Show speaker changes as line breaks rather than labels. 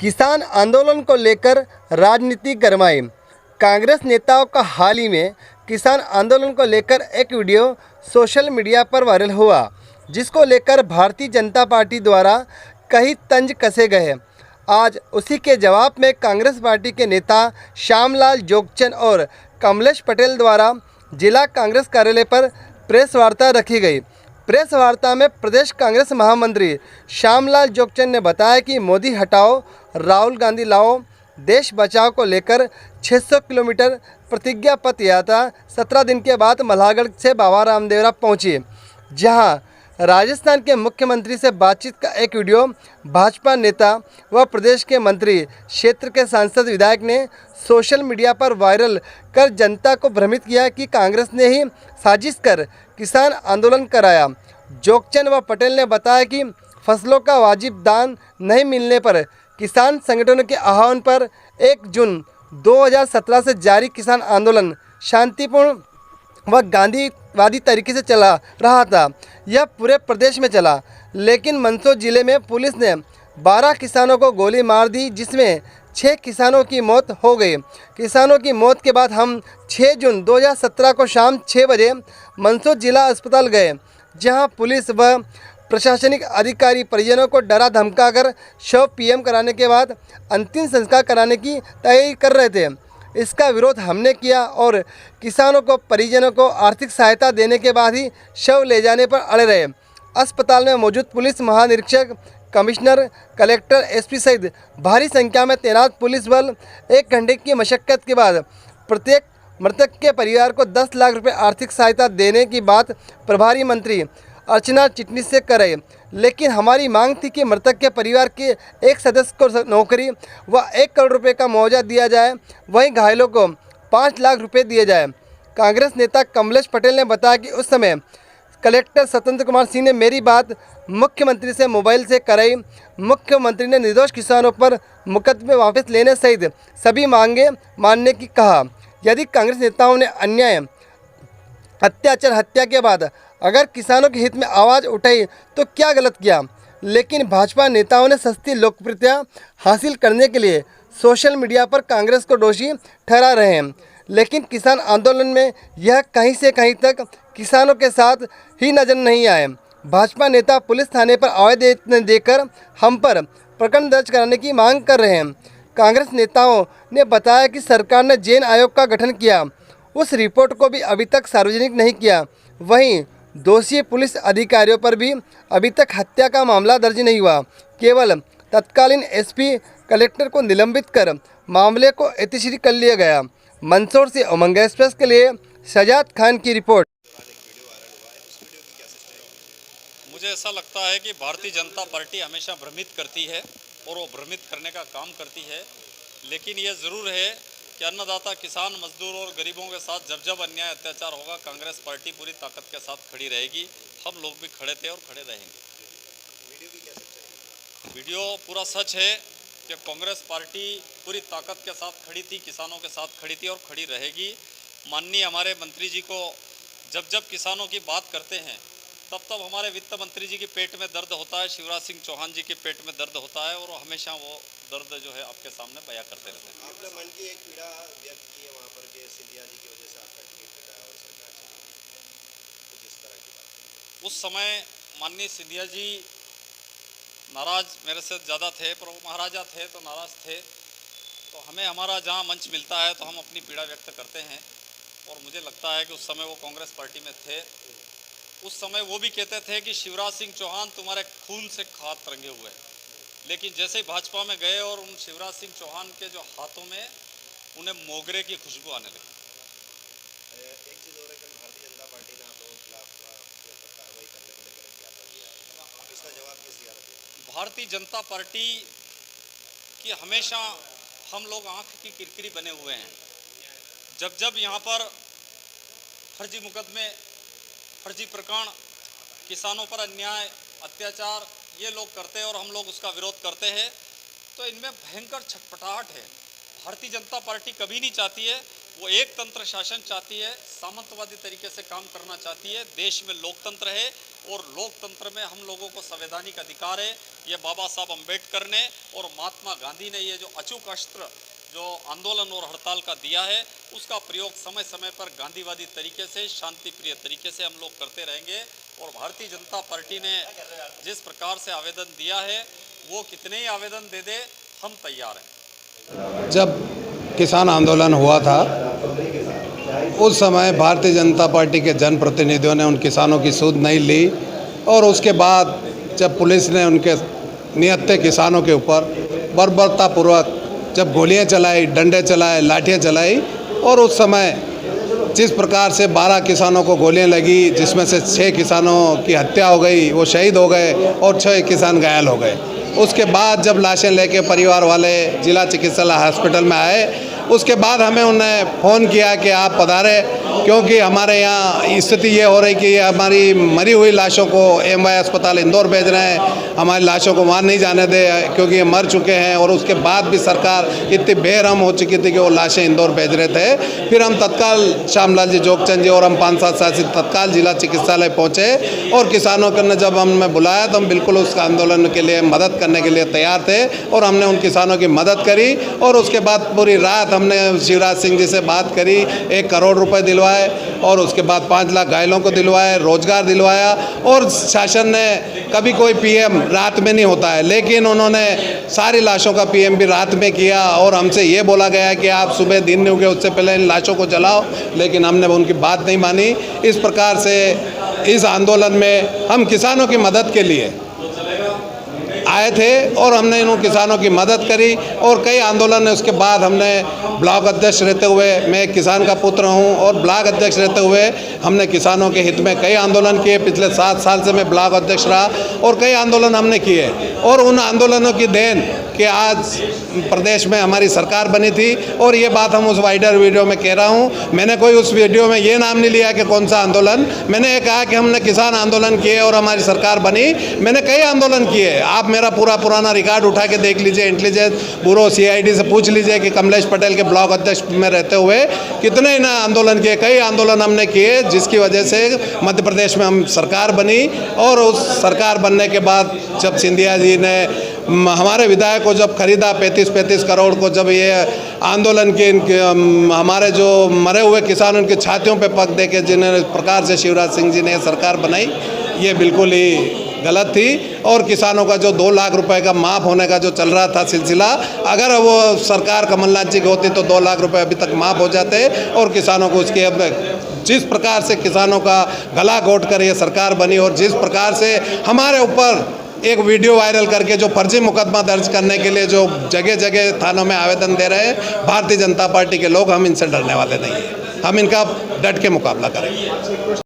किसान आंदोलन को लेकर राजनीति गरमाई। कांग्रेस नेताओं का हाल ही में किसान आंदोलन को लेकर एक वीडियो सोशल मीडिया पर वायरल हुआ, जिसको लेकर भारतीय जनता पार्टी द्वारा कई तंज कसे गए। आज उसी के जवाब में कांग्रेस पार्टी के नेता श्यामलाल जोगचंद और कमलेश पटेल द्वारा जिला कांग्रेस कार्यालय पर प्रेस वार्ता रखी गई। प्रेस वार्ता में प्रदेश कांग्रेस महामंत्री श्यामलाल जोगचंद ने बताया कि मोदी हटाओ, राहुल गांधी लाओ, देश बचाओ को लेकर 600 किलोमीटर प्रतिज्ञा पत्र यात्रा 17 दिन के बाद मल्हारगढ़ से बाबा रामदेवरा पहुंची, जहां राजस्थान के मुख्यमंत्री से बातचीत का एक वीडियो भाजपा नेता व प्रदेश के मंत्री क्षेत्र के सांसद विधायक ने सोशल मीडिया पर वायरल कर जनता को भ्रमित किया कि कांग्रेस ने ही साजिश कर किसान आंदोलन कराया। जोगचंद व पटेल ने बताया कि फसलों का वाजिब दाम नहीं मिलने पर किसान संगठनों के आह्वान पर 1 जून 2017 से जारी किसान आंदोलन शांतिपूर्ण व गांधीवादी तरीके से चला रहा था। यह पूरे प्रदेश में चला, लेकिन मंदसौर जिले में पुलिस ने 12 किसानों को गोली मार दी, जिसमें 6 किसानों की मौत हो गई। किसानों की मौत के बाद हम 6 जून 2017 को शाम 6 बजे मंदसौर जिला अस्पताल गए, जहां पुलिस व प्रशासनिक अधिकारी परिजनों को डरा धमकाकर शव पीएम कराने के बाद अंतिम संस्कार कराने की तैयारी कर रहे थे। इसका विरोध हमने किया और किसानों को परिजनों को आर्थिक सहायता देने के बाद ही शव ले जाने पर अड़े रहे। अस्पताल में मौजूद पुलिस महानिरीक्षक, कमिश्नर, कलेक्टर, एसपी सहित भारी संख्या में तैनात पुलिस बल 1 घंटे की मशक्कत के बाद प्रत्येक मृतक के परिवार को 10 लाख रुपए आर्थिक सहायता देने की बात प्रभारी मंत्री अर्चना चिटनीस से करे, लेकिन हमारी मांग थी कि मृतक के परिवार के एक सदस्य को नौकरी व 1 करोड़ रुपए का मुआवजा दिया जाए, वहीं घायलों को 5 लाख रुपए दिए जाए। कांग्रेस नेता कमलेश पटेल ने बताया कि उस समय कलेक्टर सत्येंद्र कुमार सिंह ने मेरी बात मुख्यमंत्री से मोबाइल से कराई। मुख्यमंत्री ने निर्दोष किसानों पर मुकदमे वापस लेने सहित सभी मांगे मानने की कहा। यदि कांग्रेस नेताओं ने अन्याय, अत्याचार, हत्या के बाद अगर किसानों के हित में आवाज़ उठाई तो क्या गलत किया, लेकिन भाजपा नेताओं ने सस्ती लोकप्रियता हासिल करने के लिए सोशल मीडिया पर कांग्रेस को दोषी ठहरा रहे हैं। लेकिन किसान आंदोलन में यह कहीं से कहीं तक किसानों के साथ ही नजर नहीं आए। भाजपा नेता पुलिस थाने पर आवेदन देकर हम पर प्रकरण दर्ज कराने की मांग कर रहे हैं। कांग्रेस नेताओं ने बताया कि सरकार ने जैन आयोग का गठन किया, उस रिपोर्ट को भी अभी तक सार्वजनिक नहीं किया। वहीं दोषी पुलिस अधिकारियों पर भी अभी तक हत्या का मामला दर्ज नहीं हुआ। केवल तत्कालीन एसपी, कलेक्टर को निलंबित कर मामले को ऐतिश्री कर लिया गया। मंदसौर से उमंग एक्सप्रेस के लिए सजाद खान की रिपोर्ट।
मुझे ऐसा लगता है कि भारतीय जनता पार्टी हमेशा भ्रमित करती है और वो भ्रमित करने का काम करती है, लेकिन ये ज़रूर है कि अन्नदाता, किसान, मजदूर और गरीबों के साथ जब जब अन्याय अत्याचार होगा, कांग्रेस पार्टी पूरी ताकत के साथ खड़ी रहेगी। हम लोग भी खड़े थे और खड़े रहेंगे। वीडियो पूरा सच है कि कांग्रेस पार्टी पूरी ताकत के साथ खड़ी थी, किसानों के साथ खड़ी थी और खड़ी रहेगी। माननीय हमारे मंत्री जी को जब जब किसानों की बात करते हैं तब तब हमारे वित्त मंत्री जी के पेट में दर्द होता है, शिवराज सिंह चौहान जी के पेट में दर्द होता है, और हमेशा वो दर्द जो है आपके सामने बयां करते रहते हैं।
आपने मन की एक पीड़ा व्यक्त की है वहाँ पर कि सिंधिया जी की वजह से आपका टिकट कटा और सरकार चली, कुछ इस तरह की बात।
उस समय माननीय सिंधिया जी नाराज मेरे से ज़्यादा थे, पर वो महाराजा थे तो नाराज थे। तो हमें हमारा जहाँ मंच मिलता है तो हम अपनी पीड़ा व्यक्त करते हैं, और मुझे लगता है कि उस समय वो कांग्रेस पार्टी में थे। उस समय वो भी कहते थे कि शिवराज सिंह चौहान तुम्हारे खून से हाथ रंगे हुए, लेकिन जैसे ही भाजपा में गए और उन शिवराज सिंह चौहान के जो हाथों में उन्हें मोगरे की खुशबू आने लगी।
एक चीज़ और है कि भारतीय जनता पार्टी ने आप लोगों के खिलाफ कार्रवाई करने को लेकर ज्ञापन दिया है, इसका जवाब किस दिया?
भारतीय जनता पार्टी की हमेशा हम लोग आँख की किरकिरी बने हुए हैं। जब जब यहाँ पर फर्जी मुकदमे, फर्जी प्रकरण, किसानों पर अन्याय, अत्याचार ये लोग करते हैं और हम लोग उसका विरोध करते हैं, तो इनमें भयंकर छटपटाहट है। भारतीय जनता पार्टी कभी नहीं चाहती है, वो एक तंत्र शासन चाहती है, सामंतवादी तरीके से काम करना चाहती है। देश में लोकतंत्र है, और लोकतंत्र में हम लोगों को संवैधानिक अधिकार है। ये बाबा साहब अम्बेडकर ने और महात्मा गांधी ने ये जो अचूक अस्त्र जो आंदोलन और हड़ताल का दिया है, उसका प्रयोग समय समय पर गांधीवादी तरीके से, शांति प्रिय तरीके से हम लोग करते रहेंगे। और भारतीय जनता पार्टी ने जिस प्रकार से आवेदन दिया है, वो कितने ही आवेदन दे दे, हम तैयार हैं।
जब किसान आंदोलन हुआ था उस समय भारतीय जनता पार्टी के जनप्रतिनिधियों ने उन किसानों की सुध नहीं ली, और उसके बाद जब पुलिस ने उनके निहत्थे किसानों के ऊपर बर्बरतापूर्वक जब गोलियां चलाई, डंडे चलाए, लाठियां चलाई, और उस समय जिस प्रकार से 12 किसानों को गोलियां लगी, जिसमें से 6 किसानों की हत्या हो गई, वो शहीद हो गए और 6 किसान घायल हो गए। उसके बाद जब लाशें लेके परिवार वाले जिला चिकित्सालय हॉस्पिटल में आए, उसके बाद हमें उन्हें फ़ोन किया कि आप पधारे, क्योंकि हमारे यहाँ स्थिति ये हो रही कि हमारी मरी हुई लाशों को एमवाई अस्पताल इंदौर भेज रहे हैं, हमारी लाशों को वहाँ नहीं जाने दे क्योंकि ये मर चुके हैं। और उसके बाद भी सरकार इतनी बेरहम हो चुकी थी कि वो लाशें इंदौर भेज रहे थे। फिर हम तत्काल श्यामलाल जी जोगचंद जी और हम 5-7 शासित तत्काल जिला चिकित्सालय पहुँचे, और किसानों ने जब हमें बुलाया तो हम बिल्कुल उस आंदोलन के लिए मदद करने के लिए तैयार थे, और हमने उन किसानों की मदद करी। और उसके बाद पूरी रात हमने शिवराज सिंह जी से बात करी, 1 करोड़ रुपए दिलवाए, और उसके बाद 5 लाख घायलों को दिलवाए, रोजगार दिलवाया। और शासन ने कभी कोई पीएम रात में नहीं होता है, लेकिन उन्होंने सारी लाशों का पीएम भी रात में किया, और हमसे ये बोला गया कि आप सुबह दिन नहीं उगे उससे पहले इन लाशों को जलाओ, लेकिन हमने उनकी बात नहीं मानी। इस प्रकार से इस आंदोलन में हम किसानों की मदद के लिए आए थे, और हमने इन किसानों की मदद करी। और कई आंदोलन है, उसके बाद हमने ब्लॉक अध्यक्ष रहते हुए, मैं एक किसान का पुत्र हूं, और ब्लॉक अध्यक्ष रहते हुए हमने किसानों के हित में कई आंदोलन किए। पिछले 7 साल से मैं ब्लॉक अध्यक्ष रहा, और कई आंदोलन हमने किए। और उन आंदोलनों की देन कि आज प्रदेश में हमारी सरकार बनी थी। और ये बात हम उस वाइडर वीडियो में कह रहा हूँ, मैंने कोई उस वीडियो में ये नाम नहीं लिया कि कौन सा आंदोलन, मैंने ये कहा कि हमने किसान आंदोलन किए और हमारी सरकार बनी। मैंने कई आंदोलन किए, आप मेरा पुराना रिकॉर्ड उठा के देख लीजिए, इंटेलिजेंस ब्यूरो CID से पूछ लीजिए कि कमलेश पटेल के ब्लॉक अध्यक्ष में रहते हुए कितने ना आंदोलन किए। कई आंदोलन हमने किए, जिसकी वजह से मध्य प्रदेश में हम सरकार बनी। और उस सरकार बनने के बाद जब सिंधिया जी ने हमारे विधायक को जब खरीदा 35 करोड़ को, जब ये आंदोलन के हमारे जो मरे हुए किसान उनकी छातियों पे पग दे के जिन प्रकार से शिवराज सिंह जी ने सरकार बनाई, ये बिल्कुल ही गलत थी। और किसानों का जो 2 लाख रुपए का माफ़ होने का जो चल रहा था सिलसिला, अगर वो सरकार कमलनाथ जी की होती तो 2 लाख रुपए अभी तक माफ़ हो जाते, और किसानों को उसके अब जिस प्रकार से किसानों का गला घोट कर ये सरकार बनी, और जिस प्रकार से हमारे ऊपर एक वीडियो वायरल करके जो फर्जी मुकदमा दर्ज करने के लिए जो जगह जगह थानों में आवेदन दे रहे हैं भारतीय जनता पार्टी के लोग, हम इनसे डरने वाले नहीं हैं। हम इनका डट के मुकाबला करेंगे।